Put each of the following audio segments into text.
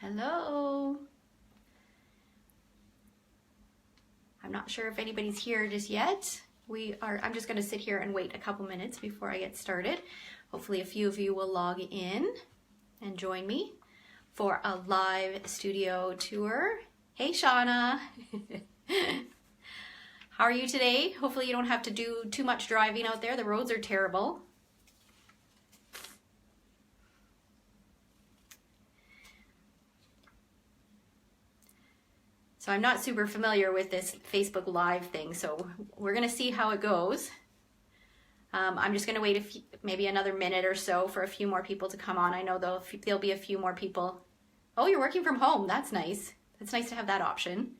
Hello. I'm not sure if anybody's here just yet. I'm just gonna sit here and wait a couple minutes before I get started. Hopefully a few of you will log in and join me for a live studio tour. Hey Shauna. How are you today? Hopefully you don't have to do too much driving out there. The roads are terrible. So I'm not super familiar with this Facebook Live thing, so we're gonna see how it goes. I'm just gonna wait maybe another minute or so for a few more people to come on. I know there'll be a few more people. Oh, you're working from home, that's nice. It's nice to have that option.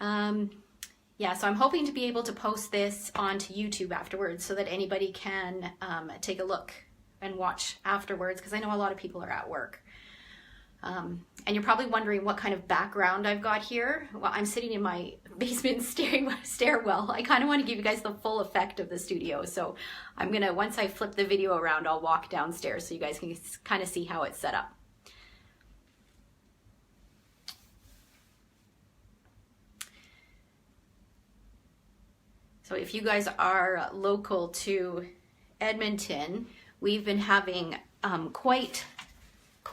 Yeah, so I'm hoping to be able to post this onto YouTube afterwards so that anybody can take a look and watch afterwards, because I know a lot of people are at work. And you're probably wondering what kind of background I've got here. Well, I'm sitting in my basement stairwell. I kind of want to give you guys the full effect of the studio. So I'm gonna, once I flip the video around, I'll walk downstairs so you guys can kind of see how it's set up. So if you guys are local to Edmonton, we've been having quite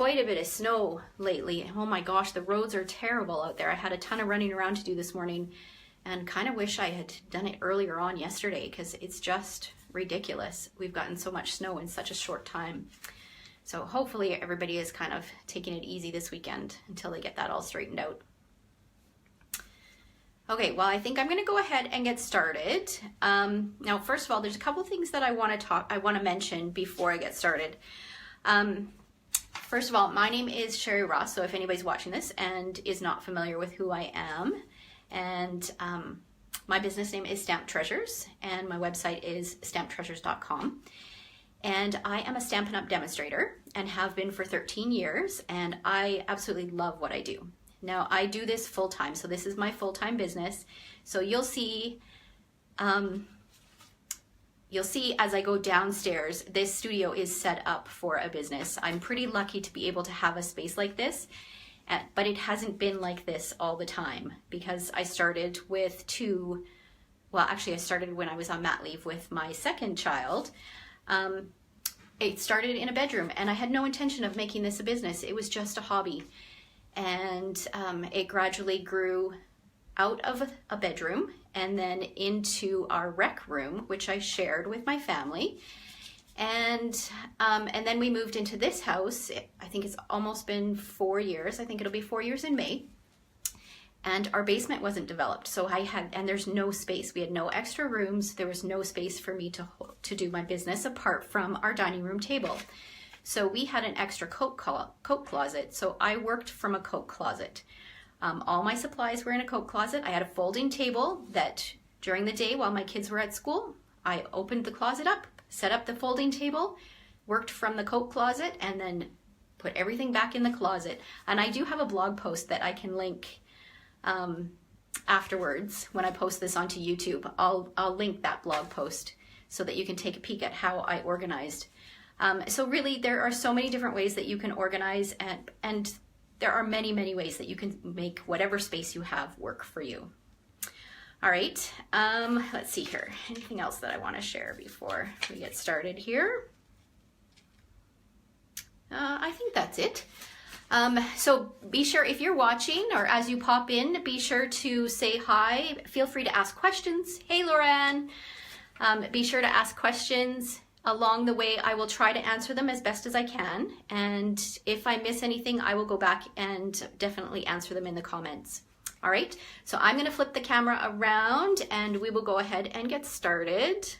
a bit of snow lately. Oh my gosh, the roads are terrible out there. I had a ton of running around to do this morning and kind of wish I had done it earlier on yesterday because it's just ridiculous. We've gotten so much snow in such a short time. So hopefully everybody is kind of taking it easy this weekend until they get that all straightened out. Okay, well, I think I'm gonna go ahead and get started. Now, first of all, there's a couple things that I want to mention before I get started. First of all, my name is Sherry Ross, so if anybody's watching this and is not familiar with who I am, and my business name is Stamp Treasures, and my website is stamptreasures.com. And I am a Stampin' Up demonstrator and have been for 13 years, and I absolutely love what I do. Now, I do this full-time, so this is my full-time business. So you'll see as I go downstairs, this studio is set up for a business. I'm pretty lucky to be able to have a space like this, but it hasn't been like this all the time because I started with I started when I was on mat leave with my second child. It started in a bedroom and I had no intention of making this a business. It was just a hobby. And it gradually grew out of a bedroom and then into our rec room, which I shared with my family. And then we moved into this house. I think it's almost been 4 years. I think it'll be 4 years in May. And our basement wasn't developed. So and there's no space. We had no extra rooms. There was no space for me to do my business apart from our dining room table. So we had an extra coat closet. So I worked from a coat closet. All my supplies were in a coat closet. I had a folding table that during the day while my kids were at school, I opened the closet up, set up the folding table, worked from the coat closet, and then put everything back in the closet. And I do have a blog post that I can link afterwards when I post this onto YouTube. I'll link that blog post so that you can take a peek at how I organized. So really, there are so many different ways that you can organize, and there are many, many ways that you can make whatever space you have work for you. All right, let's see here. Anything else that I want to share before we get started here? I think that's it. So be sure, if you're watching or as you pop in, be sure to say hi. Feel free to ask questions. Hey, Lauren. Be sure to ask questions. Along the way, I will try to answer them as best as I can. And if I miss anything, I will go back and definitely answer them in the comments. All right, so I'm gonna flip the camera around and we will go ahead and get started.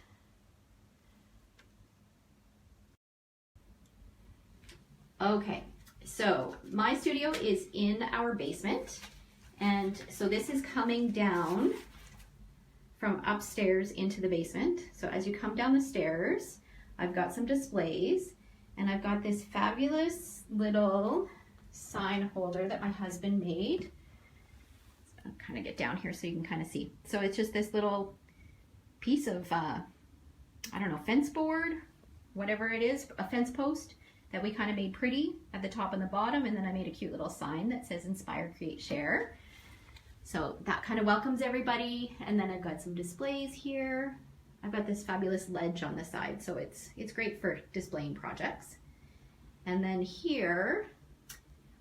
Okay, so my studio is in our basement. And so this is coming down from upstairs into the basement. So as you come down the stairs, I've got some displays and I've got this fabulous little sign holder that my husband made. I'll kind of get down here so you can kind of see. So it's just this little piece of, I don't know, fence board, whatever it is, a fence post that we kind of made pretty at the top and the bottom, and then I made a cute little sign that says Inspire, Create, Share. So that kind of welcomes everybody. And then I've got some displays here. I've got this fabulous ledge on the side, so it's great for displaying projects. And then here,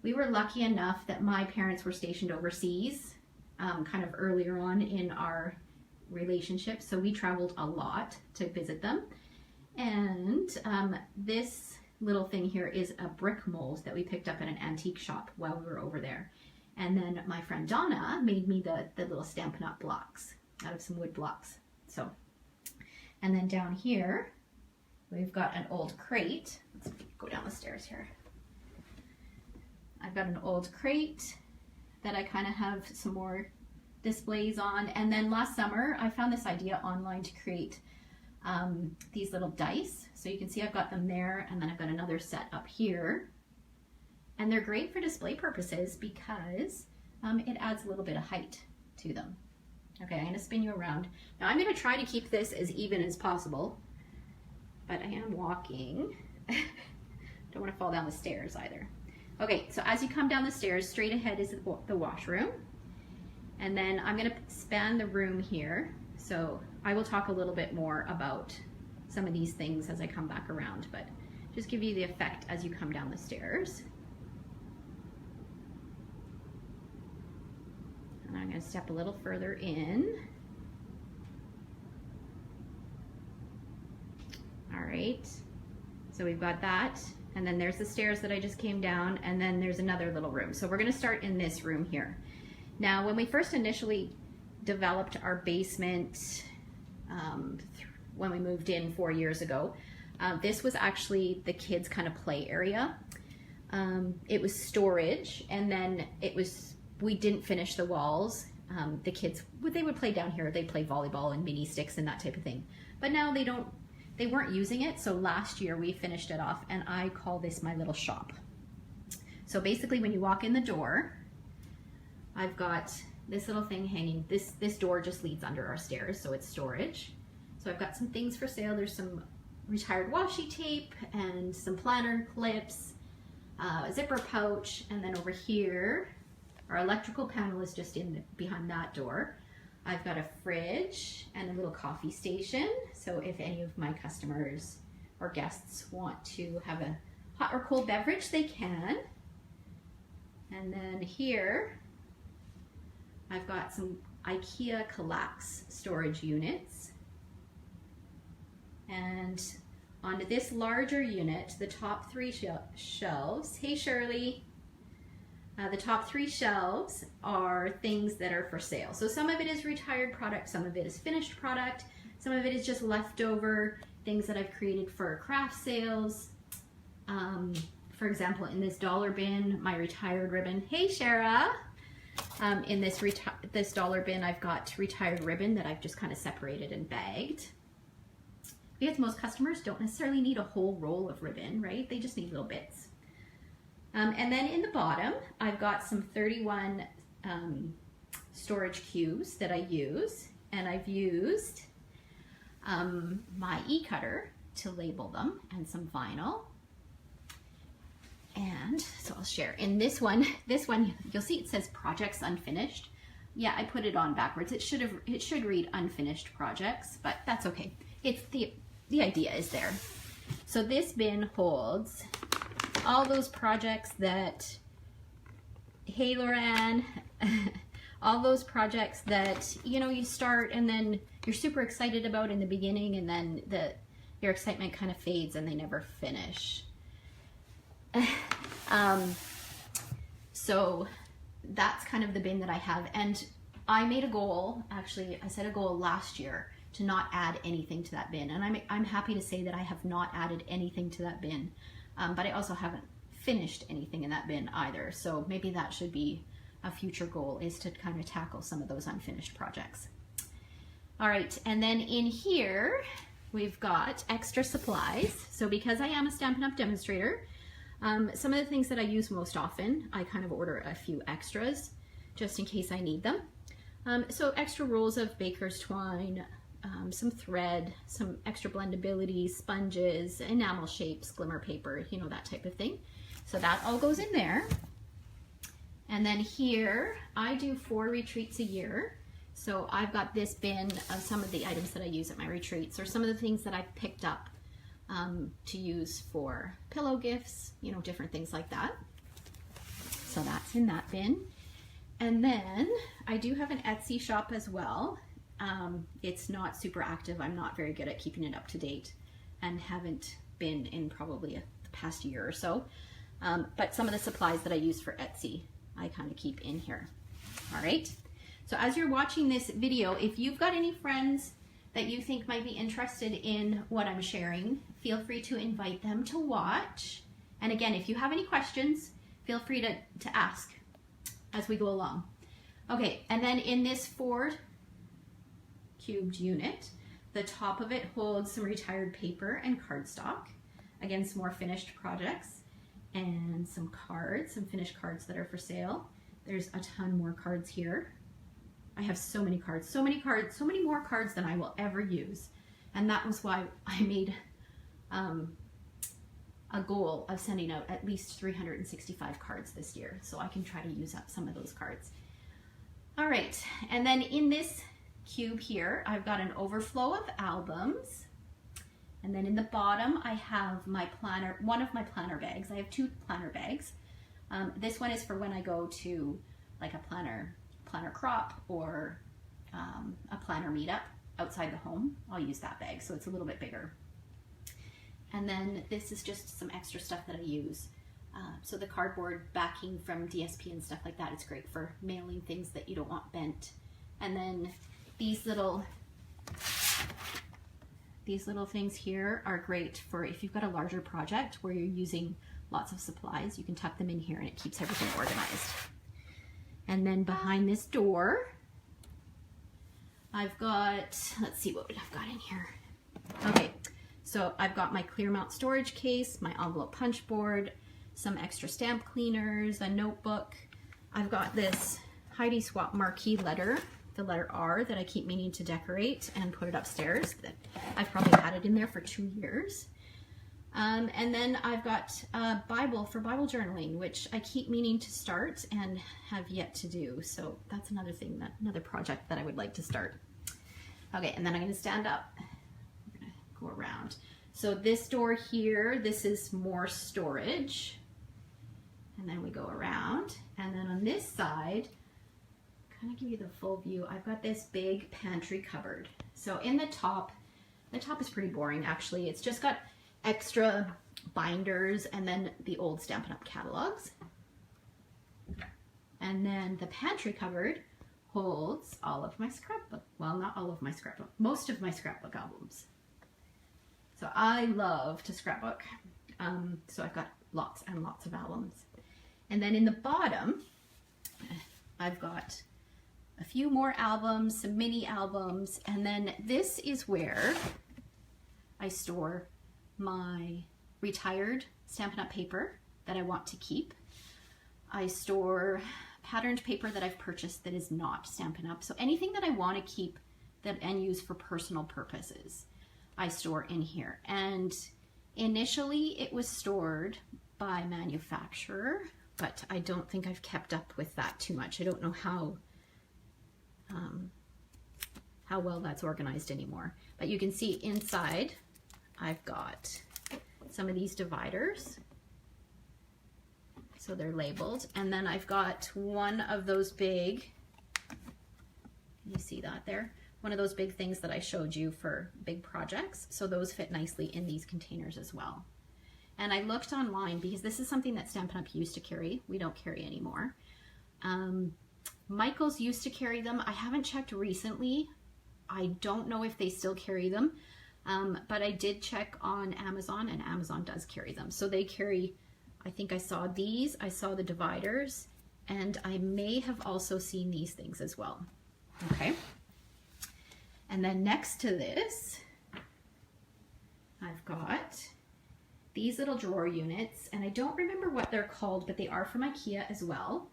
we were lucky enough that my parents were stationed overseas kind of earlier on in our relationship, so we traveled a lot to visit them. And this little thing here is a brick mold that we picked up at an antique shop while we were over there. And then my friend Donna made me the little Stampin' Up blocks out of some wood blocks. So, and then down here, we've got an old crate. Let's go down the stairs here. I've got an old crate that I kind of have some more displays on. And then last summer, I found this idea online to create these little dice. So you can see I've got them there, and then I've got another set up here. And they're great for display purposes because it adds a little bit of height to them. Okay, I'm gonna spin you around. Now I'm gonna try to keep this as even as possible, but I am walking. Don't wanna fall down the stairs either. Okay, so as you come down the stairs, straight ahead is the washroom. And then I'm gonna span the room here. So I will talk a little bit more about some of these things as I come back around, but just give you the effect as you come down the stairs. And I'm gonna step a little further in. All right, so we've got that. And then there's the stairs that I just came down, and then there's another little room. So we're gonna start in this room here. Now, when we first initially developed our basement, when we moved in 4 years ago, this was actually the kids' kind of play area. It was storage, and then we didn't finish the walls. The kids, they would play down here. They'd play volleyball and mini sticks and that type of thing. But now they weren't using it, so last year we finished it off, and I call this my little shop. So basically when you walk in the door, I've got this little thing hanging. This door just leads under our stairs, so it's storage. So I've got some things for sale. There's some retired washi tape and some planner clips, a zipper pouch, and then over here, our electrical panel is just behind that door. I've got a fridge and a little coffee station. So if any of my customers or guests want to have a hot or cold beverage, they can. And then here, I've got some IKEA Kallax storage units. And onto this larger unit, the top 3 shelves, hey Shirley, the top 3 shelves are things that are for sale. So some of it is retired product, some of it is finished product, some of it is just leftover things that I've created for craft sales. For example, in this dollar bin, my retired ribbon, hey Shara, in this dollar bin, I've got retired ribbon that I've just kind of separated and bagged. Because most customers don't necessarily need a whole roll of ribbon, right? They just need little bits. And then in the bottom, I've got some 31 storage cubes that I use, and I've used my e-cutter to label them and some vinyl. And so I'll share. In this one, you'll see it says projects unfinished. Yeah, I put it on backwards. It should read unfinished projects, but that's okay. It's the idea is there. So this bin holds all those projects that, hey Loran, all those projects that, you start and then you're super excited about in the beginning, and then your excitement kind of fades and they never finish. So that's kind of the bin that I have. And I made a goal, actually, I set a goal last year to not add anything to that bin. And I'm happy to say that I have not added anything to that bin. But I also haven't finished anything in that bin either. So maybe that should be a future goal, is to kind of tackle some of those unfinished projects. All right, and then in here, we've got extra supplies. So because I am a Stampin' Up! Demonstrator, some of the things that I use most often, I kind of order a few extras just in case I need them. So extra rolls of baker's twine, some thread, some extra blendability, sponges, enamel shapes, glimmer paper, you know, that type of thing. So that all goes in there. And then here, I do 4 retreats a year. So I've got this bin of some of the items that I use at my retreats, or some of the things that I've picked up to use for pillow gifts, you know, different things like that. So that's in that bin. And then I do have an Etsy shop as well. It's not super active. I'm not very good at keeping it up to date and haven't been in probably the past year or so. But some of the supplies that I use for Etsy, I kind of keep in here. All right. So as you're watching this video, if you've got any friends that you think might be interested in what I'm sharing, feel free to invite them to watch. And again, if you have any questions, feel free to ask as we go along. Okay, and then in this 4 cubed unit, the top of it holds some retired paper and cardstock. Again, some more finished projects and some cards, some finished cards that are for sale. There's a ton more cards here. I have so many cards, so many more cards than I will ever use. And that was why I made a goal of sending out at least 365 cards this year, so I can try to use up some of those cards. All right, and then in this cube here, I've got an overflow of albums. And then in the bottom, I have my planner, one of my planner bags. I have 2 planner bags. This one is for when I go to like a planner crop or a planner meetup outside the home. I'll use that bag, so it's a little bit bigger. And then this is just some extra stuff that I use. So the cardboard backing from DSP and stuff like that, it's great for mailing things that you don't want bent. And then these little things here are great for if you've got a larger project where you're using lots of supplies. You can tuck them in here and it keeps everything organized. And then behind this door, I've got, let's see what I've got in here. Okay, so I've got my clear mount storage case, my envelope punch board, some extra stamp cleaners, a notebook. I've got this Heidi Swap marquee letter, the letter R, that I keep meaning to decorate and put it upstairs. That I've probably had it in there for 2 years. And then I've got a Bible for Bible journaling, which I keep meaning to start and have yet to do. So that's another thing, another project that I would like to start. Okay, and then I'm going to stand up. I'm going to go around. So this door here, this is more storage. And then we go around. And then on this side, kind of give you the full view, I've got this big pantry cupboard. So in the top is pretty boring actually. It's just got extra binders and then the old Stampin' Up catalogs. And then the pantry cupboard holds all of my scrapbook, well, not all of my scrapbook, most of my scrapbook albums. So I love to scrapbook. So I've got lots and lots of albums. And then in the bottom, I've got a few more albums, some mini albums, and then this is where I store my retired Stampin' Up paper that I want to keep. I store patterned paper that I've purchased that is not Stampin' Up. So anything that I want to keep and use for personal purposes, I store in here. And initially it was stored by manufacturer, but I don't think I've kept up with that too much. I don't know how well that's organized anymore. But you can see inside I've got some of these dividers. So they're labeled. And then I've got one of those big, you see that there? One of those big things that I showed you for big projects. So those fit nicely in these containers as well. And I looked online because this is something that Stampin' Up used to carry. We don't carry anymore. Michael's used to carry them. I haven't checked recently. I don't know if they still carry them. But I did check on Amazon, and Amazon does carry them. So they carry, I think I saw these, I saw the dividers, and I may have also seen these things as well. Okay. And then next to this, I've got these little drawer units, and I don't remember what they're called, but they are from IKEA as well.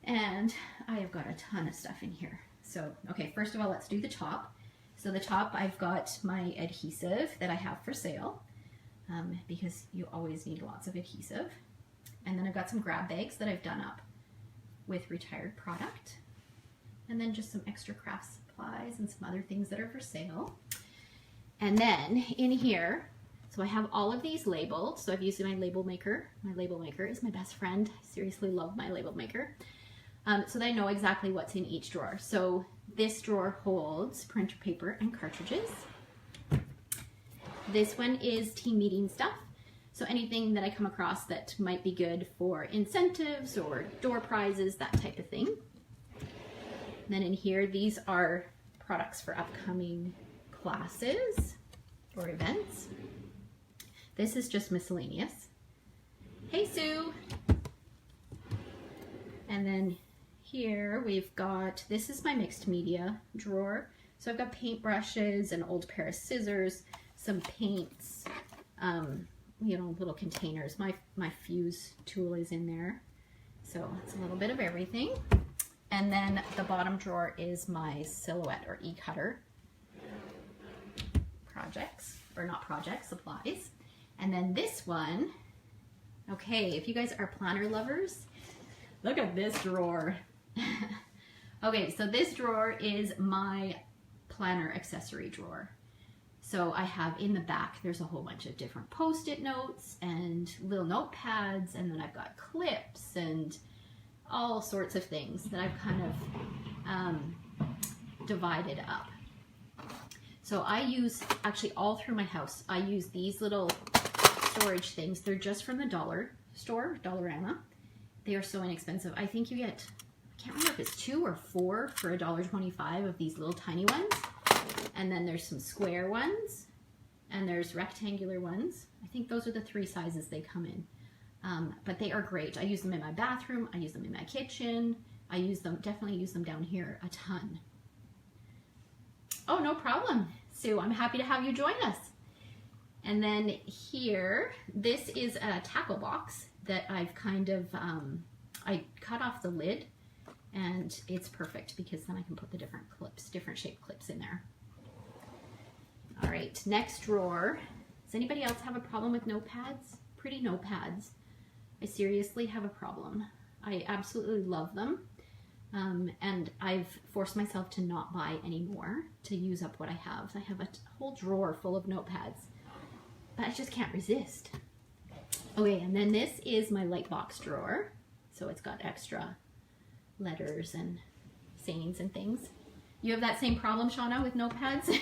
And I have got a ton of stuff in here. So, okay, first of all, let's do the top. So the top, I've got my adhesive that I have for sale because you always need lots of adhesive. And then I've got some grab bags that I've done up with retired product. And then just some extra craft supplies and some other things that are for sale. And then in here, so I have all of these labeled. So I've used my label maker. My label maker is my best friend. I seriously love my label maker. So that I know exactly what's in each drawer. So this drawer holds printer paper and cartridges. This one is team meeting stuff. So anything that I come across that might be good for incentives or door prizes, that type of thing. And then in here, these are products for upcoming classes or events. This is just miscellaneous. Hey, Sue. And then here we've got, this is my mixed media drawer. So I've got paintbrushes, an old pair of scissors, some paints, you know, little containers. My fuse tool is in there. So it's a little bit of everything. And then the bottom drawer is my silhouette or e-cutter projects, or not projects, supplies. And then this one, okay, if you guys are planner lovers, look at this drawer. Okay, so this drawer is my planner accessory drawer. So I have in the back, there's a whole bunch of different Post-it notes and little notepads, and then I've got clips and all sorts of things that I've kind of divided up. So I use, actually all through my house, I use these little storage things. They're just from the dollar store, Dollarama. They are so inexpensive. I think you get, I can't remember if it's 2 or 4 for $1.25 of these little tiny ones. And then there's some square ones and there's rectangular ones. I think those are the 3 sizes they come in. But they are great. I use them in my bathroom. I use them in my kitchen. I use them, definitely use them down here a ton. Oh, no problem, Sue. I'm happy to have you join us. And then here, this is a tackle box that I've kind of, I cut off the lid, and it's perfect because then I can put the different clips, different shaped clips in there. All right, next drawer. Does anybody else have a problem with notepads? Pretty notepads. I seriously have a problem. I absolutely love them. And I've forced myself to not buy any more, to use up what I have. I have a whole drawer full of notepads, but I just can't resist. Okay, and then this is my Lightbox drawer. So it's got extra letters and sayings and things. You have that same problem, Shauna, with notepads?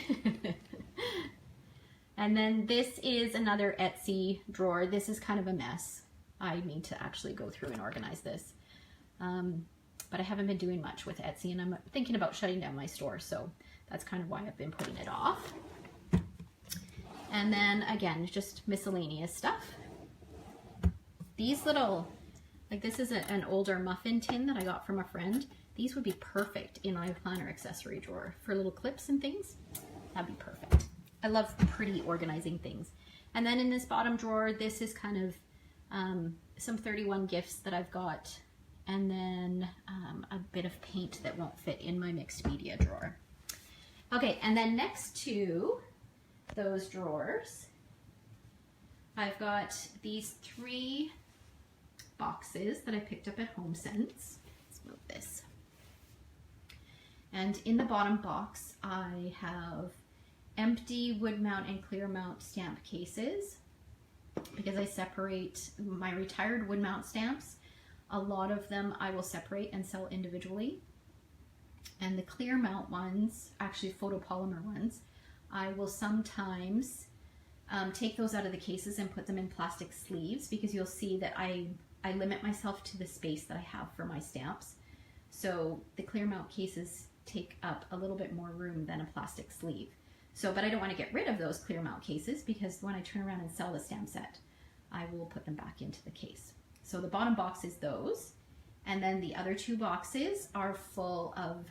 And then this is another Etsy drawer. This is kind of a mess. I need to actually go through and organize this. But I haven't been doing much with Etsy, and I'm thinking about shutting down my store, so that's kind of why I've been putting it off. And then again, just miscellaneous stuff. These little, like this is an older muffin tin that I got from a friend. These would be perfect in my planner accessory drawer for little clips and things. That'd be perfect. I love pretty organizing things. And then in this bottom drawer, this is kind of some 31 gifts that I've got, and then a bit of paint that won't fit in my mixed media drawer. Okay, and then next to those drawers, I've got these 3 boxes that I picked up at HomeSense. Let's move this. And in the bottom box, I have empty wood mount and clear mount stamp cases, because I separate my retired wood mount stamps. A lot of them I will separate and sell individually. And the clear mount ones, actually photopolymer ones, I will sometimes take those out of the cases and put them in plastic sleeves, because you'll see that I limit myself to the space that I have for my stamps. So the clear mount cases take up a little bit more room than a plastic sleeve. So, but I don't want to get rid of those clear mount cases, because when I turn around and sell the stamp set, I will put them back into the case. So the bottom box is those. And then the other 2 boxes are full of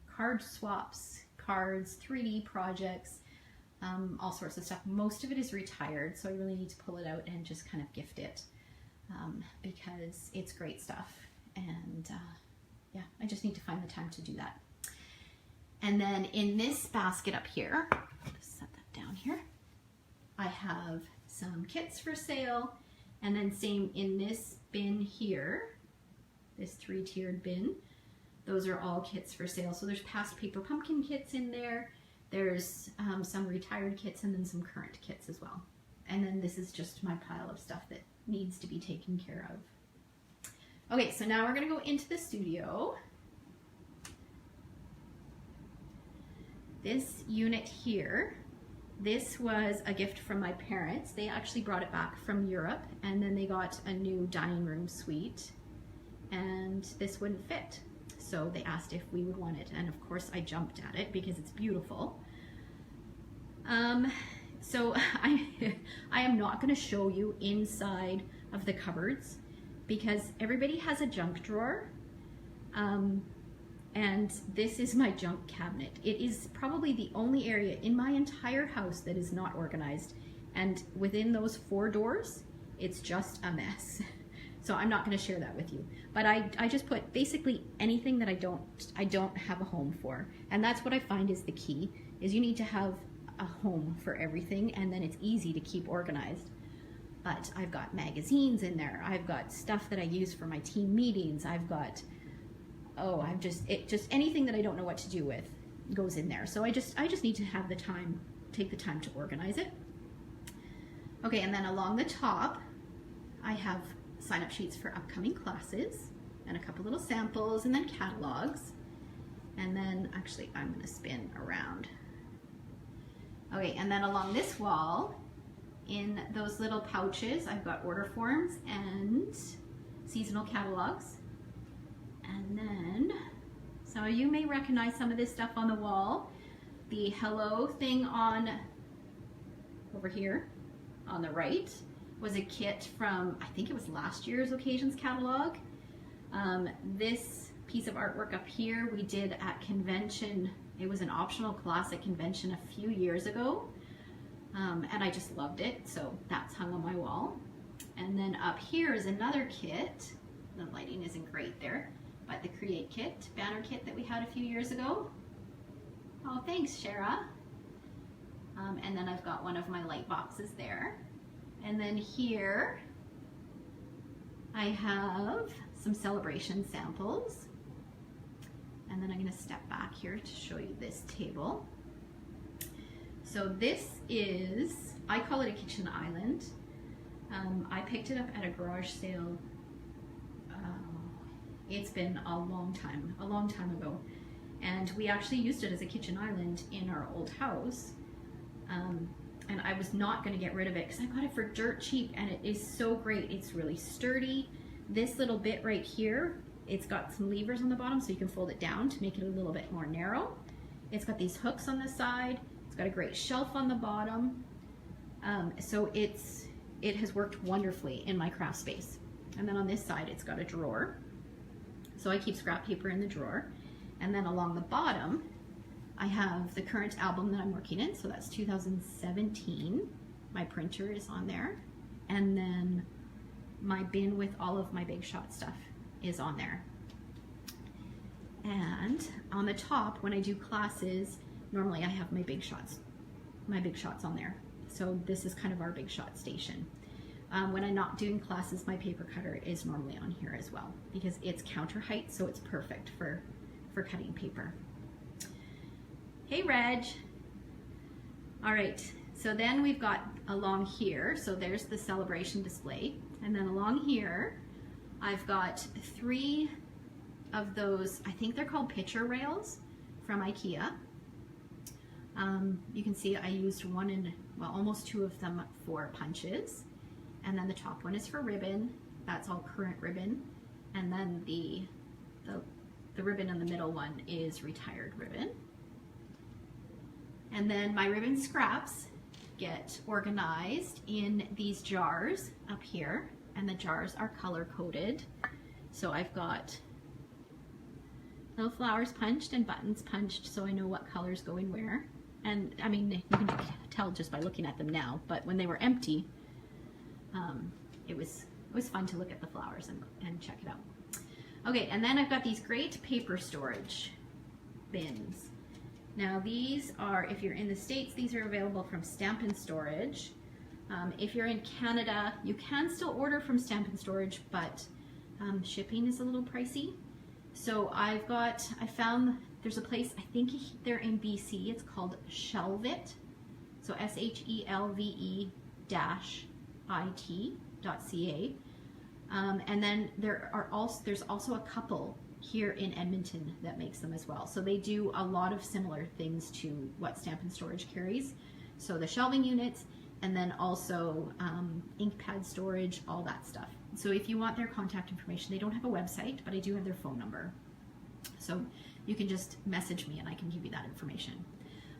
card swaps, cards, 3D projects, all sorts of stuff. Most of it is retired, so I really need to pull it out and just kind of gift it, because it's great stuff. And yeah, I just need to find the time to do that. And then in this basket up here, just set that down here, I have some kits for sale. And then same in this bin here, this 3-tiered bin, those are all kits for sale. So there's past paper pumpkin kits in there. There's some retired kits and then some current kits as well. And then this is just my pile of stuff that needs to be taken care of. Okay, so now we're gonna go into the studio. This unit here, this was a gift from my parents. They actually brought it back from Europe, and then they got a new dining room suite, and this wouldn't fit. So they asked if we would want it, and of course I jumped at it because it's beautiful. So I am not going to show you inside of the cupboards because everybody has a junk drawer. And this is my junk cabinet. It is probably the only area in my entire house that is not organized. And within those 4 doors, it's just a mess. So I'm not gonna share that with you. But I just put basically anything that I don't have a home for. And that's what I find is the key, is you need to have a home for everything, and then it's easy to keep organized. But I've got magazines in there. I've got stuff that I use for my team meetings. I've got, just anything that I don't know what to do with goes in there. So I just need to have the time, take the time to organize it. Okay, and then along the top, I have sign-up sheets for upcoming classes and a couple little samples and then catalogs. And then actually I'm gonna spin around. Okay, and then along this wall, in those little pouches, I've got order forms and seasonal catalogs. And then, so you may recognize some of this stuff on the wall. The hello thing on over here on the right was a kit from, I think it was last year's occasions catalog. This piece of artwork up here we did at convention. It was an optional class at convention a few years ago. And I just loved it, so that's hung on my wall. And then up here is another kit. The lighting isn't great there, but the Create kit, banner kit that we had a few years ago. Oh, thanks, Shara. And then I've got one of my light boxes there. And then here, I have some celebration samples. And then I'm gonna step back here to show you this table. So this is, I call it a kitchen island. I picked it up at a garage sale. It's been a long time ago. And we actually used it as a kitchen island in our old house. And I was not gonna get rid of it because I got it for dirt cheap, and it is so great. It's really sturdy. This little bit right here, it's got some levers on the bottom so you can fold it down to make it a little bit more narrow. It's got these hooks on the side. It's got a great shelf on the bottom. So it has worked wonderfully in my craft space. And then on this side, it's got a drawer. So I keep scrap paper in the drawer. And then along the bottom, I have the current album that I'm working in. So that's 2017. My printer is on there. And then my bin with all of my Big Shot stuff is on there. And on the top, when I do classes, normally I have my Big Shots on there. So this is kind of our Big Shot station. When I'm not doing classes, my paper cutter is normally on here as well because it's counter height, so it's perfect for cutting paper. Hey, Reg. All right, so then we've got along here, so there's the celebration display. And then along here, I've got 3 of those, I think they're called picture rails from IKEA. You can see I used almost 2 of them for punches. And then the top one is for ribbon. That's all current ribbon. And then the ribbon in the middle one is retired ribbon. And then my ribbon scraps get organized in these jars up here. And the jars are color coded. So I've got little flowers punched and buttons punched so I know what colors go in where. And I mean, you can tell just by looking at them now, but when they were empty, it was fun to look at the flowers and check it out. Okay, and then I've got these great paper storage bins. Now these are, if you're in the States, these are available from Stampin' Storage. If you're in Canada, you can still order from Stampin' Storage, but shipping is a little pricey. So I found there's a place, I think they're in BC, it's called Shelvit. So SHELVE-IT.ca. And then there's also a couple here in Edmonton that makes them as well. So they do a lot of similar things to what Stampin' Storage carries. So the shelving units, and then also ink pad storage, all that stuff. So if you want their contact information, they don't have a website, but I do have their phone number. So you can just message me and I can give you that information.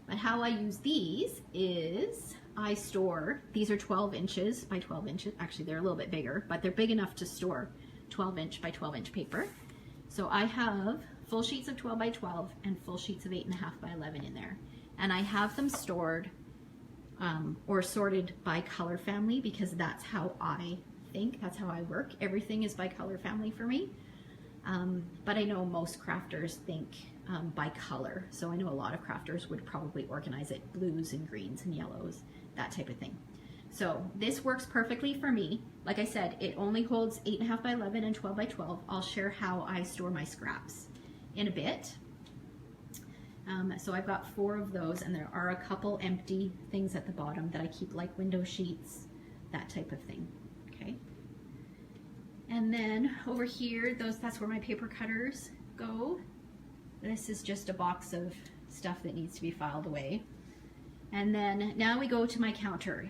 But how I use these is I store, these are 12 inches by 12 inches. Actually, they're a little bit bigger, but they're big enough to store 12 inch by 12 inch paper. So I have full sheets of 12 by 12 and full sheets of 8.5 by 11 in there. And I have them stored or sorted by color family, because that's how I think, that's how I work. Everything is by color family for me. But I know most crafters think by color. So I know a lot of crafters would probably organize it blues and greens and yellows, that type of thing. So this works perfectly for me. Like I said, it only holds 8.5 by 11 and 12 by 12. I'll share how I store my scraps in a bit. So I've got 4 of those, and there are a couple empty things at the bottom that I keep, like window sheets, that type of thing. Okay. And then over here, that's where my paper cutters go. This is just a box of stuff that needs to be filed away. And then now we go to my counter.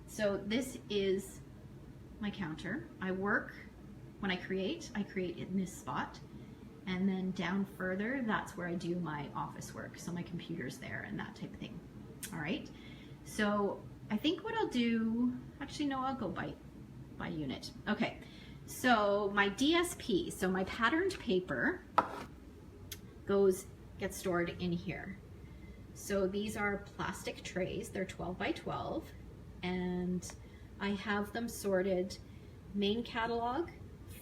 So this is my counter. I work, when I create in this spot. And then down further, that's where I do my office work. So my computer's there and that type of thing. All right. So I think what I'll do, actually no, I'll go by unit. Okay. So my DSP, so my patterned paper gets stored in here. So these are plastic trays. They're 12 by 12. And I have them sorted main catalog,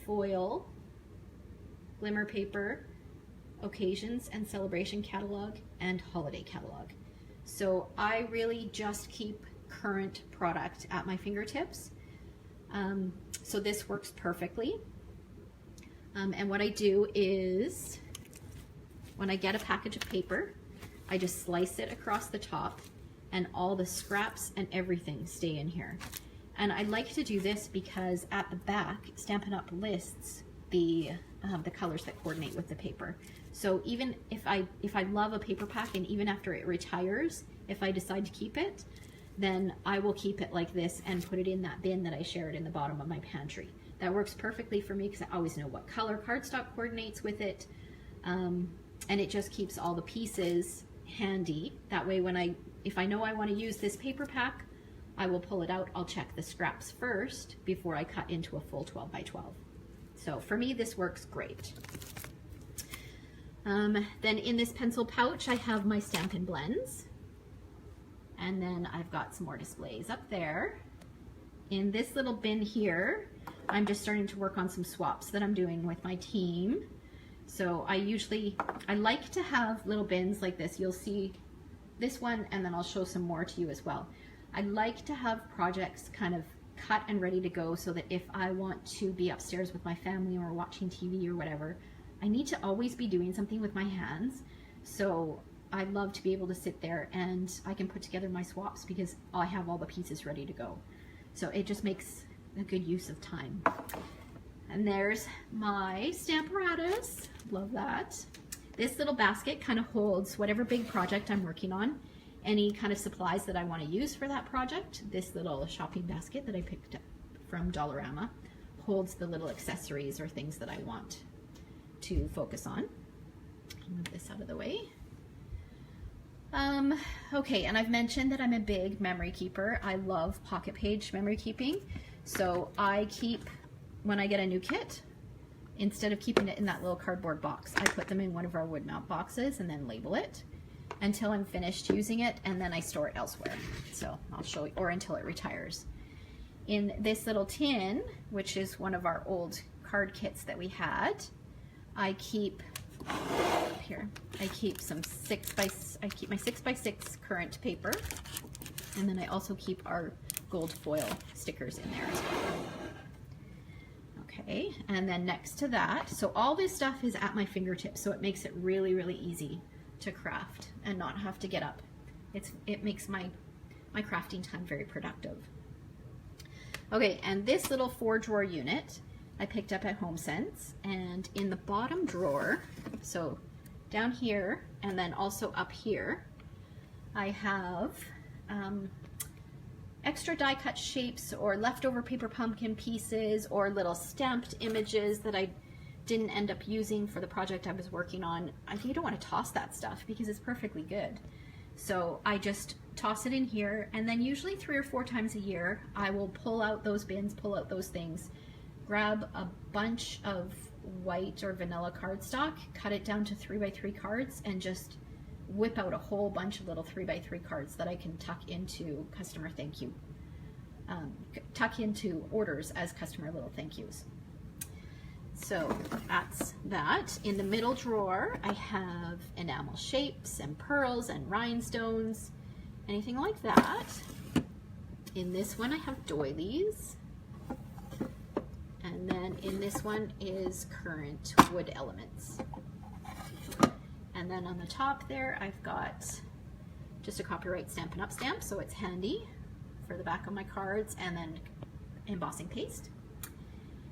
foil, glimmer paper, occasions and celebration catalog, and holiday catalog. So I really just keep current product at my fingertips. So this works perfectly. And what I do is, when I get a package of paper, I just slice it across the top, and all the scraps and everything stay in here. And I like to do this because at the back, Stampin' Up lists the colors that coordinate with the paper. So even if I love a paper pack, and even after it retires, if I decide to keep it, then I will keep it like this and put it in that bin that I shared in the bottom of my pantry. That works perfectly for me because I always know what color cardstock coordinates with it, and it just keeps all the pieces handy. That way, if I know I want to use this paper pack, I will pull it out. I'll check the scraps first before I cut into a full 12 by 12. So for me, this works great. Then in this pencil pouch, I have my Stampin' Blends. And then I've got some more displays up there. In this little bin here, I'm just starting to work on some swaps that I'm doing with my team. So I like to have little bins like this. You'll see this one, and then I'll show some more to you as well. I like to have projects kind of cut and ready to go, so that if I want to be upstairs with my family or watching TV or whatever, I need to always be doing something with my hands. So I love to be able to sit there and I can put together my swaps because I have all the pieces ready to go. So it just makes a good use of time. And there's my Stamparatus. Love that. This little basket kind of holds whatever big project I'm working on, any kind of supplies that I want to use for that project. This little shopping basket that I picked up from Dollarama holds the little accessories or things that I want to focus on. I'll move this out of the way. Okay, and I've mentioned that I'm a big memory keeper. I love pocket page memory keeping. So I keep, when I get a new kit, instead of keeping it in that little cardboard box, I put them in one of our wood mount boxes and then label it until I'm finished using it, and then I store it elsewhere. So I'll show you, or until it retires. In this little tin, which is one of our old card kits that we had, I keep here? I keep I keep my 6x6 current paper, and then I also keep our gold foil stickers in there as well. Okay, and then next to that, so all this stuff is at my fingertips, so it makes it really, really easy to craft and not have to get up. It makes my crafting time very productive. Okay, and this little 4-drawer unit I picked up at HomeSense, and in the bottom drawer, so down here and then also up here, I have extra die cut shapes or leftover paper pumpkin pieces or little stamped images that I didn't end up using for the project I was working on. You don't want to toss that stuff because it's perfectly good. So I just toss it in here, and then usually 3 or 4 times a year I will pull out those bins, pull out those things, grab a bunch of white or vanilla cardstock, cut it down to 3x3 cards, and just whip out a whole bunch of little 3x3 cards that I can tuck into customer thank you, tuck into orders as customer little thank yous. So that's that. In the middle drawer, I have enamel shapes and pearls and rhinestones, anything like that. In this one, I have doilies. And then in this one is current wood elements. And then on the top there, I've got just a copyright Stampin' Up stamp, so it's handy for the back of my cards, and then embossing paste.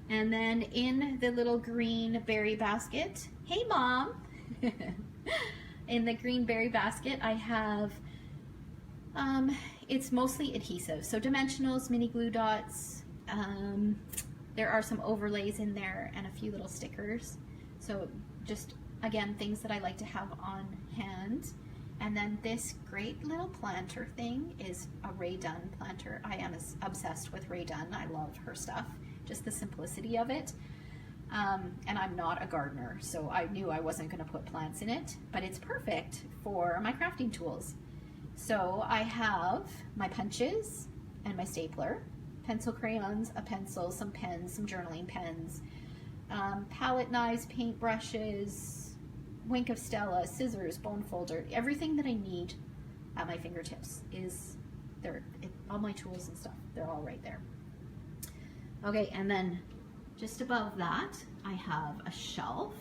And then in the little green berry basket, hey Mom! In the green berry basket, I have, it's mostly adhesive, so dimensionals, mini glue dots, there are some overlays in there and a few little stickers. So just, again, things that I like to have on hand. And then this great little planter thing is a Rae Dunn planter. I am obsessed with Rae Dunn. I love her stuff, just the simplicity of it. And I'm not a gardener, so I knew I wasn't going to put plants in it, but it's perfect for my crafting tools. So I have my punches and my stapler, pencil crayons, a pencil, some pens, some journaling pens, palette knives, paint brushes, Wink of Stella, scissors, bone folder, everything that I need at my fingertips is there. All my tools and stuff, they're all right there. Okay, and then just above that, I have a shelf.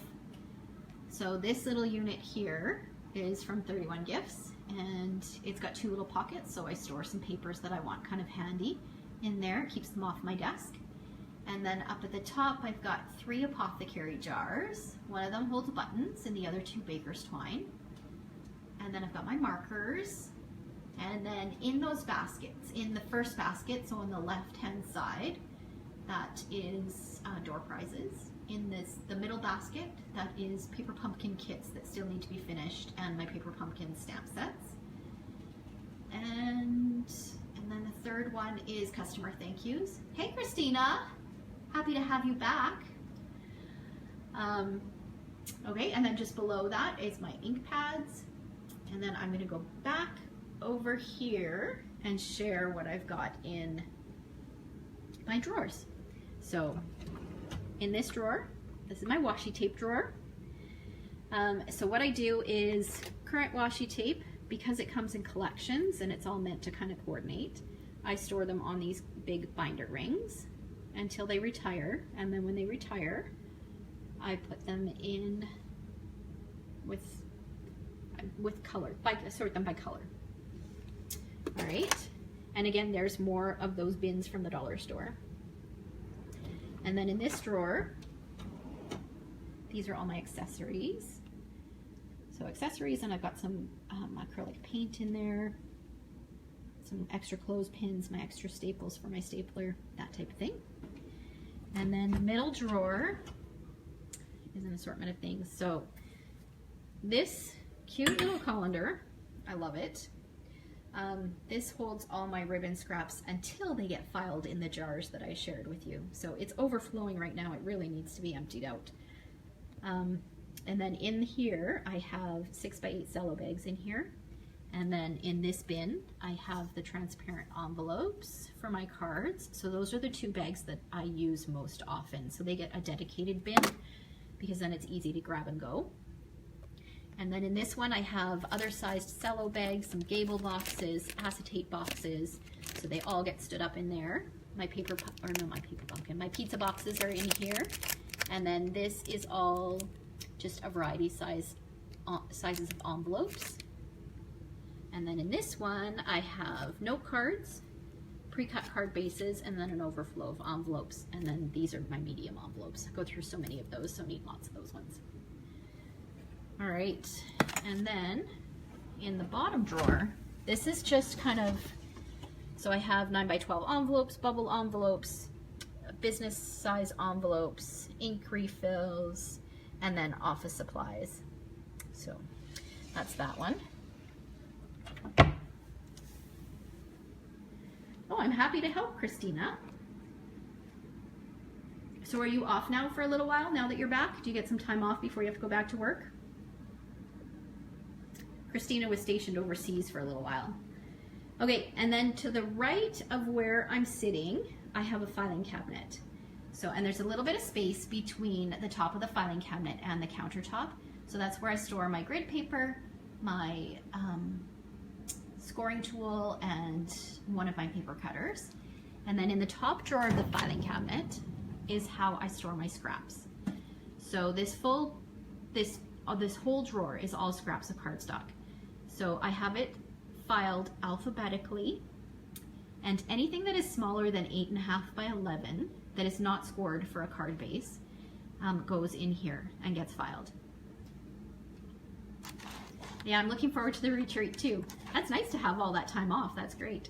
So this little unit here is from 31 Gifts, and it's got 2 little pockets, so I store some papers that I want kind of handy in there. It keeps them off my desk. And then up at the top, I've got 3 apothecary jars. One of them holds buttons and the other 2 baker's twine. And then I've got my markers. And then in those baskets, in the first basket, so on the left-hand side, that is door prizes. In the middle basket, that is paper pumpkin kits that still need to be finished, and my paper pumpkin stamp sets. And then the third one is customer thank yous. Hey Christina, happy to have you back. Okay, and then just below that is my ink pads. And then I'm gonna go back over here and share what I've got in my drawers. So in this drawer, this is my washi tape drawer. So what I do is current washi tape, because it comes in collections and it's all meant to kind of coordinate, I store them on these big binder rings until they retire, and then when they retire, I put them in with color, sort them by color. All right, and again, there's more of those bins from the dollar store. And then in this drawer, these are all my accessories. So accessories, and I've got some acrylic paint in there, some extra clothespins, my extra staples for my stapler, that type of thing. And then the middle drawer is an assortment of things. So this cute little colander, I love it. This holds all my ribbon scraps until they get filed in the jars that I shared with you. So it's overflowing right now. It really needs to be emptied out. And then in here, I have 6x8 cello bags in here. And then in this bin, I have the transparent envelopes for my cards. So those are the 2 bags that I use most often. So they get a dedicated bin because then it's easy to grab and go. And then in this one, I have other sized cello bags, some gable boxes, acetate boxes. So they all get stood up in there. My pizza boxes are in here. And then this is all just a variety sizes of envelopes. And then in this one, I have note cards, pre-cut card bases, and then an overflow of envelopes. And then these are my medium envelopes. I go through so many of those, so I need lots of those ones. All right, and then in the bottom drawer, this is just kind of, so I have 9 by 12 envelopes, bubble envelopes, business size envelopes, ink refills, and then office supplies. So that's that one. Oh, I'm happy to help, Christina. So are you off now for a little while, now that you're back? Do you get some time off before you have to go back to work? Christina was stationed overseas for a little while. Okay, and then to the right of where I'm sitting, I have a filing cabinet. So, and there's a little bit of space between the top of the filing cabinet and the countertop. So that's where I store my grid paper, my scoring tool, and one of my paper cutters. And then in the top drawer of the filing cabinet is how I store my scraps. So this whole drawer is all scraps of cardstock. So I have it filed alphabetically, and anything that is smaller than 8.5 by 11 that is not scored for a card base goes in here and gets filed. Yeah, I'm looking forward to the retreat too. That's nice to have all that time off. That's great.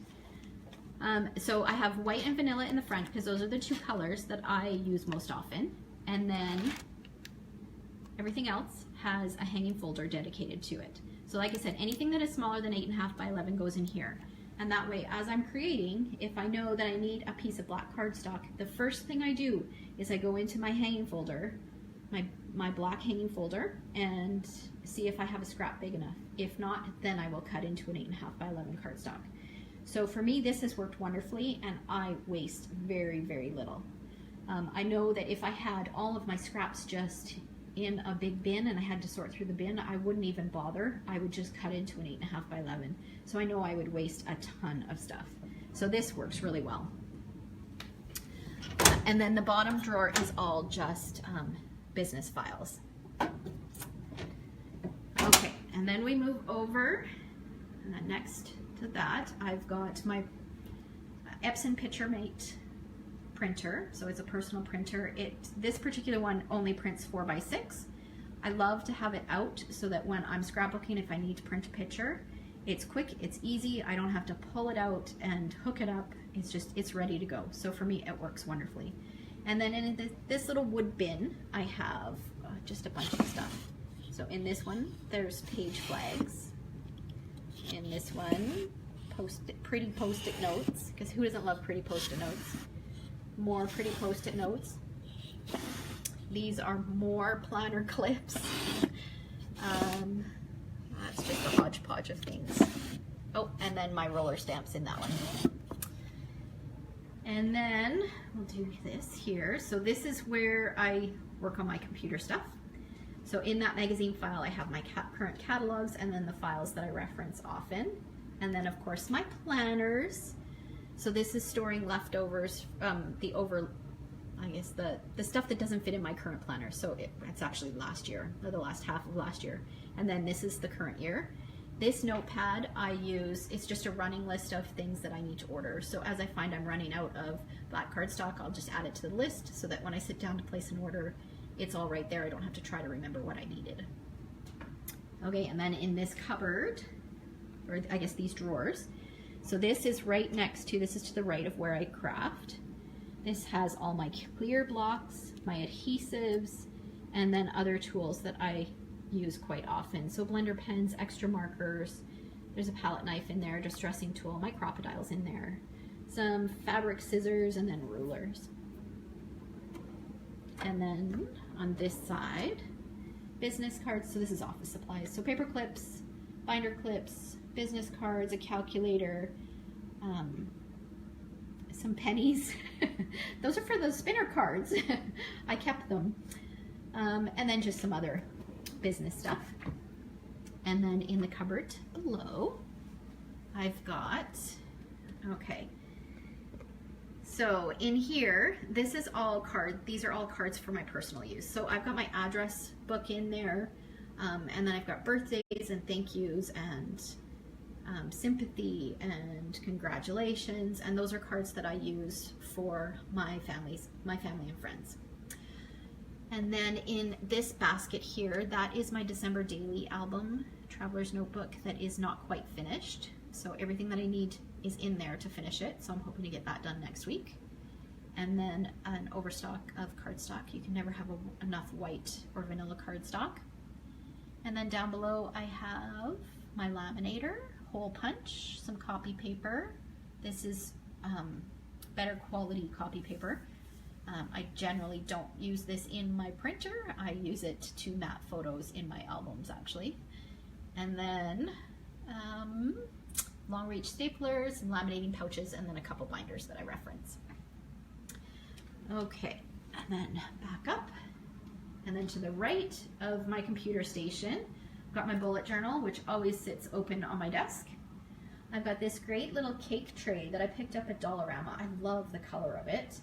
So I have white and vanilla in the front because those are the two colors that I use most often. And then everything else has a hanging folder dedicated to it. So like I said, anything that is smaller than 8.5 by 11 goes in here. And that way, as I'm creating, if I know that I need a piece of black cardstock, the first thing I do is I go into my hanging folder, my black hanging folder, and see if I have a scrap big enough. If not, then I will cut into an 8.5 by 11 cardstock. So for me, this has worked wonderfully, and I waste very, very little. I know that if I had all of my scraps just in a big bin and I had to sort through the bin, I wouldn't even bother. I would just cut into an 8.5 by 11. So I know I would waste a ton of stuff. So this works really well. And then the bottom drawer is all just business files. Okay, and then we move over, and then next to that, I've got my Epson PictureMate printer. So it's a personal printer. This particular one only prints 4x6. I love to have it out so that when I'm scrapbooking, if I need to print a picture, it's quick, it's easy. I don't have to pull it out and hook it up. It's ready to go. So for me, it works wonderfully. And then in this little wood bin, I have just a bunch of stuff. So in this one, there's page flags. In this one, pretty post-it notes, because who doesn't love pretty post-it notes? More pretty post-it notes. These are more planner clips. That's just a hodgepodge of things. Oh, and then my roller stamps in that one. And then we'll do this here. So this is where I work on my computer stuff. So in that magazine file, I have my current catalogs and then the files that I reference often. And then of course my planners. So this is storing leftovers, the stuff that doesn't fit in my current planner. So it's actually last year, or the last half of last year. And then this is the current year. This notepad I use, it's just a running list of things that I need to order. So as I find I'm running out of black cardstock, I'll just add it to the list so that when I sit down to place an order, it's all right there. I don't have to try to remember what I needed. Okay, and then in this cupboard, or I guess these drawers, so this is right next to, this is to the right of where I craft. This has all my clear blocks, my adhesives, and then other tools that I use quite often. So blender pens, extra markers, there's a palette knife in there, distressing tool, my crocodile's in there, some fabric scissors, and then rulers. And then on this side, business cards, so this is office supplies. So paper clips, binder clips, business cards, a calculator, some pennies. Those are for those spinner cards. I kept them. And then just some other business stuff. And then in the cupboard below, I've got, okay. So in here, this is all cards. These are all cards for my personal use. So I've got my address book in there, and then I've got birthdays and thank yous and sympathy and congratulations, and those are cards that I use for my family and friends. And then in this basket here, that is my December daily album, Traveler's Notebook, that is not quite finished. So everything that I need is in there to finish it. So I'm hoping to get that done next week. And then an overstock of cardstock. You can never have enough white or vanilla cardstock. And then down below I have my laminator, hole punch, some copy paper. This is better quality copy paper. I generally don't use this in my printer. I use it to map photos in my albums actually. And then long reach staplers and laminating pouches, and then a couple binders that I reference. Okay, and then back up, and then to the right of my computer station, I've got my bullet journal, which always sits open on my desk. I've got this great little cake tray that I picked up at Dollarama. I love the color of it.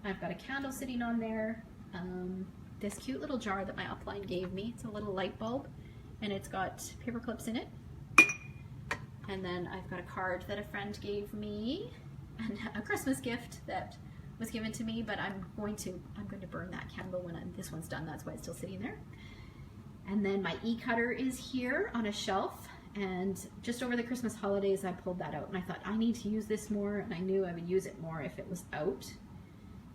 I've got a candle sitting on there, this cute little jar that my upline gave me. It's a little light bulb, and it's got paper clips in it. And then I've got a card that a friend gave me, and a Christmas gift that was given to me, but I'm going to burn that candle when this one's done. That's why it's still sitting there. And then my e-cutter is here on a shelf, and just over the Christmas holidays I pulled that out, and I thought I need to use this more, and I knew I would use it more if it was out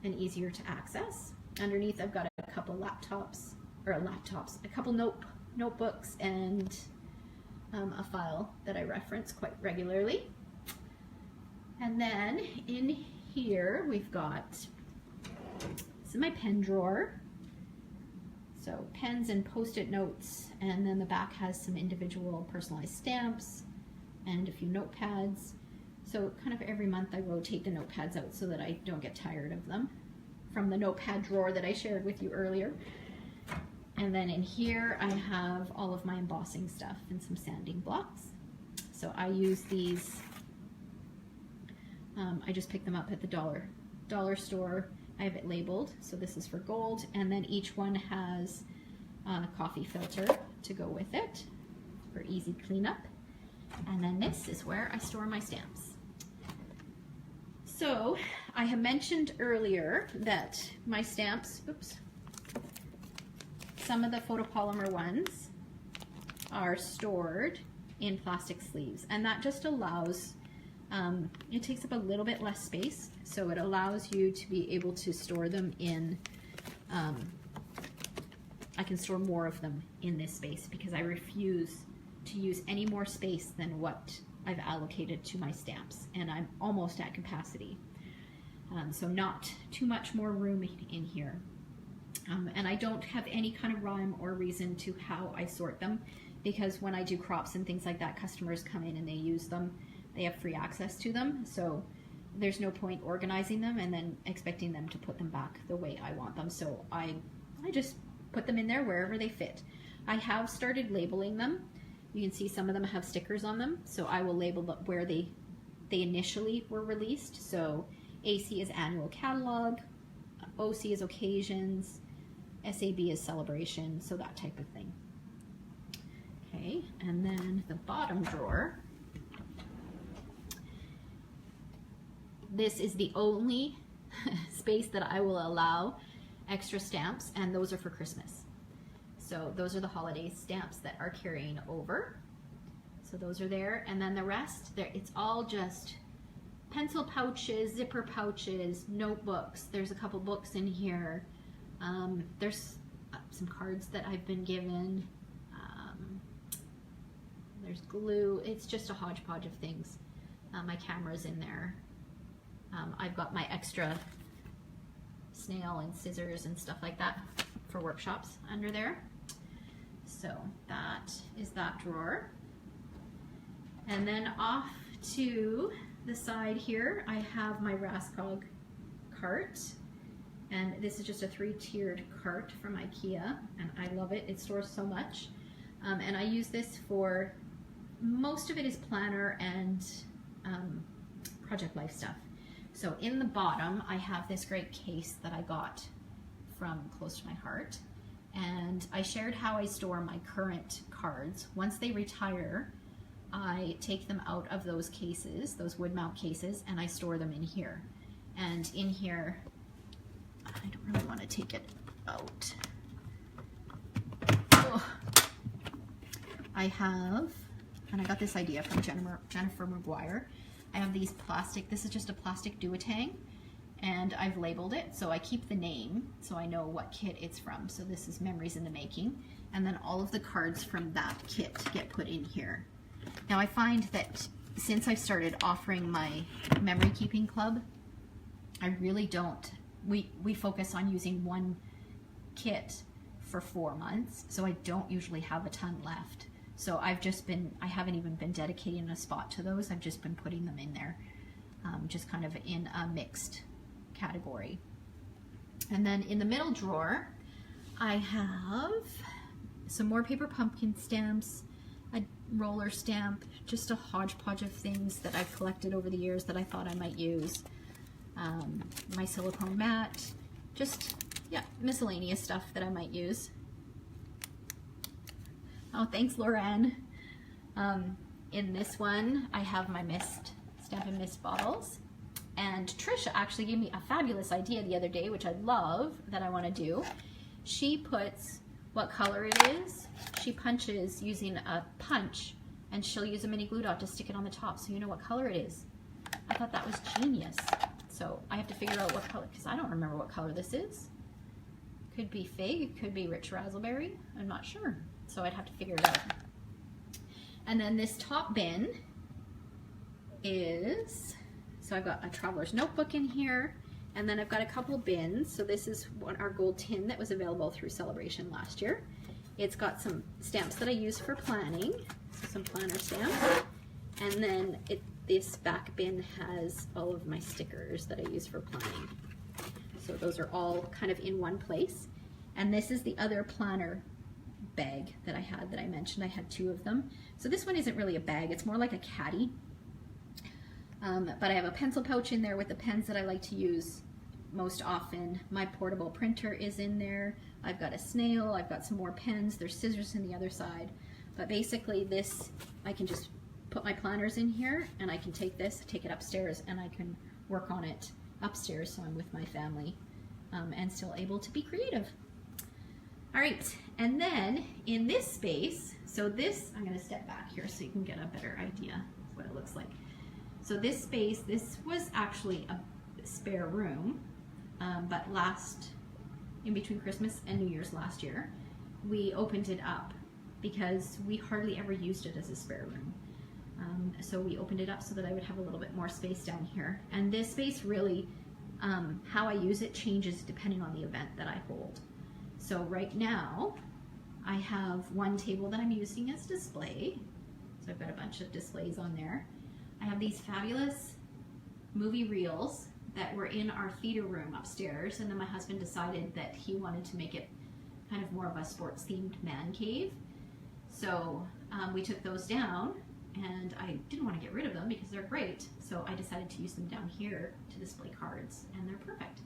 and easier to access. Underneath I've got a couple a couple notebooks and a file that I reference quite regularly. And then in here we've got, this is my pen drawer. So pens and post-it notes, and then the back has some individual personalized stamps and a few notepads. So kind of every month I rotate the notepads out so that I don't get tired of them, from the notepad drawer that I shared with you earlier. And then in here I have all of my embossing stuff and some sanding blocks. So I use these, I just picked them up at the dollar store. I have it labeled, so this is for gold, and then each one has a coffee filter to go with it for easy cleanup. And then this is where I store my stamps. So I have mentioned earlier that my stamps, some of the photopolymer ones are stored in plastic sleeves, and that just allows, it takes up a little bit less space, so it allows you to be able to store them in, I can store more of them in this space because I refuse to use any more space than what I've allocated to my stamps, and I'm almost at capacity. So not too much more room in here. And I don't have any kind of rhyme or reason to how I sort them, because when I do crops and things like that, customers come in and they use them. They have free access to them, so there's no point organizing them and then expecting them to put them back the way I want them. So I just put them in there wherever they fit. I have started labeling them. You can see some of them have stickers on them, so I will label where they initially were released. So AC is annual catalog, OC is occasions, SAB is celebration, so that type of thing. Okay, and then the bottom drawer. This is the only space that I will allow extra stamps, and those are for Christmas. So those are the holiday stamps that are carrying over. So those are there, and then the rest, it's all just pencil pouches, zipper pouches, notebooks. There's a couple books in here. There's some cards that I've been given. There's glue. It's just a hodgepodge of things. My camera's in there. I've got my extra snail and scissors and stuff like that for workshops under there. So that is that drawer. And then off to the side here, I have my Raskog cart. And this is just a 3-tiered cart from IKEA, and I love it. It stores so much. And I use this for, most of it is planner and project life stuff. So in the bottom, I have this great case that I got from Close to My Heart. And I shared how I store my current cards. Once they retire, I take them out of those cases, those wood mount cases, and I store them in here. And in here, I don't really want to take it out. Oh. I have, and I got this idea from Jennifer McGuire, I have these plastic, this is just a plastic do-a-tang, and I've labeled it, so I keep the name, so I know what kit it's from. So this is Memories in the Making, and then all of the cards from that kit get put in here. Now I find that since I've started offering my memory keeping club, I really don't, we focus on using one kit for 4 months, so I don't usually have a ton left. So I haven't even been dedicating a spot to those. I've just been putting them in there, just kind of in a mixed category. And then in the middle drawer, I have some more paper pumpkin stamps, a roller stamp, just a hodgepodge of things that I've collected over the years that I thought I might use. My silicone mat, just, yeah, miscellaneous stuff that I might use. Oh, thanks, Lauren. In this one, I have my Stampin' Mist bottles. And Trisha actually gave me a fabulous idea the other day, which I love, that I want to do. She puts what color it is. She punches using a punch, and she'll use a mini glue dot to stick it on the top so you know what color it is. I thought that was genius. So I have to figure out what color, because I don't remember what color this is. Could be fig, it could be rich raspberry, I'm not sure. So I'd have to figure it out. And then this top bin is, so I've got a traveler's notebook in here, and then I've got a couple bins. So this is our gold tin that was available through Celebration last year. It's got some stamps that I use for planning, so some planner stamps. And then this back bin has all of my stickers that I use for planning. So those are all kind of in one place. And this is the other planner bag that I had that I mentioned. I had 2 of them. So this one isn't really a bag, it's more like a caddy. But I have a pencil pouch in there with the pens that I like to use most often. My portable printer is in there. I've got a snail, I've got some more pens, there's scissors in the other side. But basically this, I can just put my planners in here, and I can take this, take it upstairs, and I can work on it upstairs so I'm with my family and still able to be creative. All right, and then in this space, so this, I'm gonna step back here so you can get a better idea of what it looks like. So this space, this was actually a spare room, but in between Christmas and New Year's last year, we opened it up because we hardly ever used it as a spare room. So we opened it up so that I would have a little bit more space down here. And this space really, how I use it changes depending on the event that I hold. So right now, I have one table that I'm using as display. So I've got a bunch of displays on there. I have these fabulous movie reels that were in our theater room upstairs, and then my husband decided that he wanted to make it kind of more of a sports themed man cave. So we took those down, and I didn't want to get rid of them because they're great. So I decided to use them down here to display cards, and they're perfect.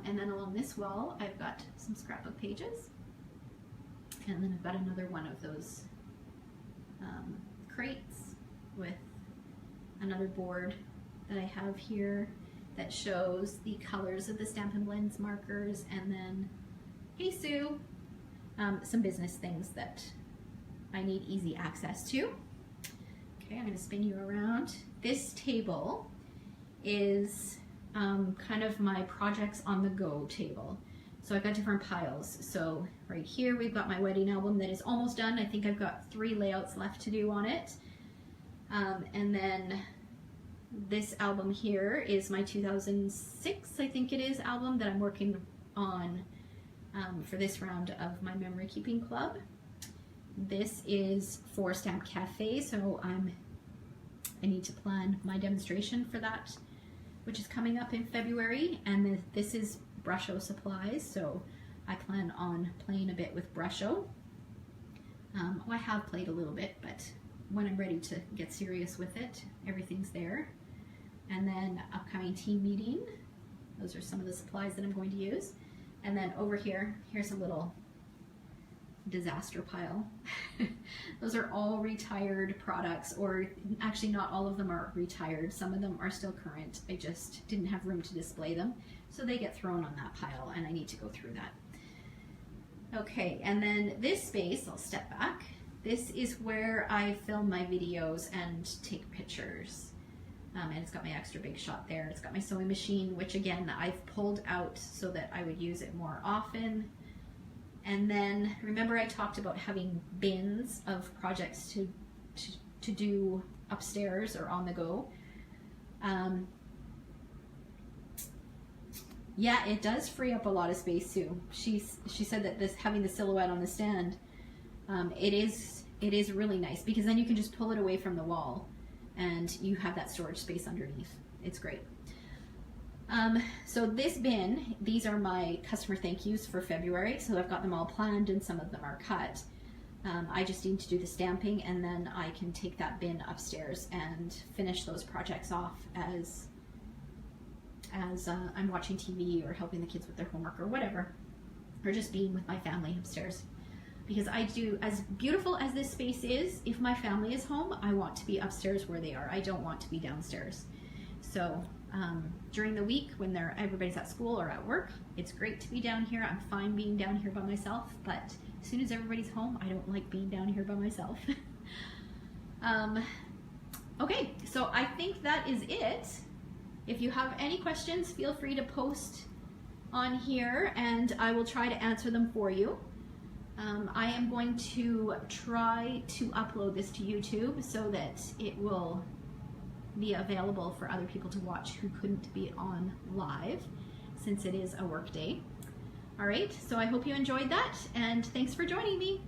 And then along this wall, I've got some scrapbook pages. And then I've got another one of those crates with another board that I have here that shows the colors of the Stampin' Blends markers, and then, hey Sue, some business things that I need easy access to. Okay, I'm going to spin you around. This table is kind of my projects on the go table. So I've got different piles. So right here we've got my wedding album that is almost done. I think I've got 3 layouts left to do on it. And then this album here is my 2006, I think it is, album that I'm working on for this round of my memory keeping club. This is for Stamp Cafe, so I need to plan my demonstration for that, which is coming up in February. And this is Brusho supplies, so I plan on playing a bit with Brusho. Well, I have played a little bit, but when I'm ready to get serious with it, everything's there. And then upcoming team meeting. Those are some of the supplies that I'm going to use. And then over here, here's a little disaster pile. Those are all retired products, or actually not all of them are retired. Some of them are still current. I just didn't have room to display them. So they get thrown on that pile and I need to go through that. Okay, and then this space, I'll step back. This is where I film my videos and take pictures. And it's got my extra big shot there. It's got my sewing machine, which again, I've pulled out so that I would use it more often. And then remember I talked about having bins of projects to do upstairs or on the go. Yeah, it does free up a lot of space, Sue. She said that this having the silhouette on the stand, it is really nice because then you can just pull it away from the wall and you have that storage space underneath. It's great. So this bin, these are my customer thank yous for February. So I've got them all planned and some of them are cut. I just need to do the stamping and then I can take that bin upstairs and finish those projects off as I'm watching TV or helping the kids with their homework or whatever, or just being with my family upstairs. Because I do, as beautiful as this space is, if my family is home, I want to be upstairs where they are. I don't want to be downstairs. So during the week when everybody's at school or at work, it's great to be down here. I'm fine being down here by myself, but as soon as everybody's home, I don't like being down here by myself. Okay, so I think that is it. If you have any questions, feel free to post on here and I will try to answer them for you. I am going to try to upload this to YouTube so that it will be available for other people to watch who couldn't be on live, since it is a work day. All right, so I hope you enjoyed that and thanks for joining me.